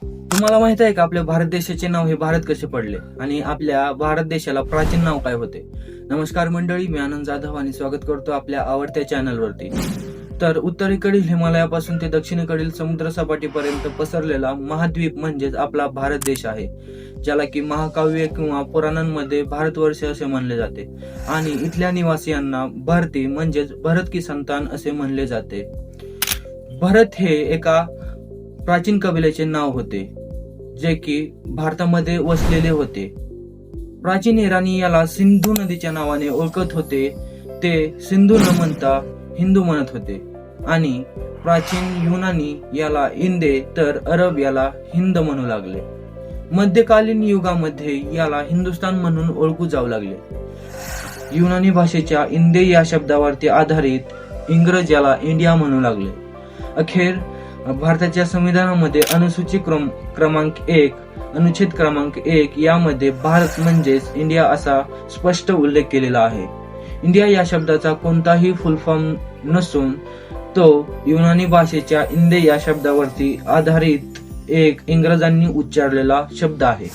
तुम्हाला माहित आहे का आपल्या भारत देशाचे नाव हे भारत कसे पडले आणि आपल्या भारत देशाला प्राचीन नाव काय होते? नमस्कार मंडळी, मी आनंद जाधव आणि स्वागत करतो आपल्या आवडत्या चॅनलवरती. तर उत्तरेकडील हिमालयापासून ते दक्षिणेकडील समुद्र सपाटीपर्यंत पसरलेला महाद्वीप म्हणजेच आपला भारत देश आहे, ज्याला की महाकाव्य किंवा पुराणांमध्ये भारतवर्ष असे म्हणले जाते आणि इथल्या निवासियांना भारती म्हणजेच भरत की संतान असे म्हणले जाते. भरत हे एका प्राचीन कबिलेचे नाव होते, जे की भारतामध्ये वसलेले होते. प्राचीन इराणी याला सिंधू नदीच्या नावाने ओळखत होते. ते सिंधू न म्हणता हिंदू म्हणत होते आणि प्राचीन युनानी याला इंदे तर अरब याला हिंद म्हणू लागले. मध्यकालीन युगामध्ये याला हिंदुस्थान म्हणून ओळखू जाऊ लागले. युनानी भाषेच्या इंदे या शब्दावरती आधारित इंग्रज याला इंडिया म्हणू लागले. अखेर भारताच्या संविधानामध्ये अनुच्छेद क्रमांक 1 यामध्ये भारत म्हणजेच इंडिया असा स्पष्ट उल्लेख केलेला आहे. इंडिया या शब्दाचा कोणताही फुल फॉर्म नसून तो युनानी भाषेच्या इंदे या शब्दावरती आधारित एक इंग्रजांनी उच्चारलेला शब्द आहे.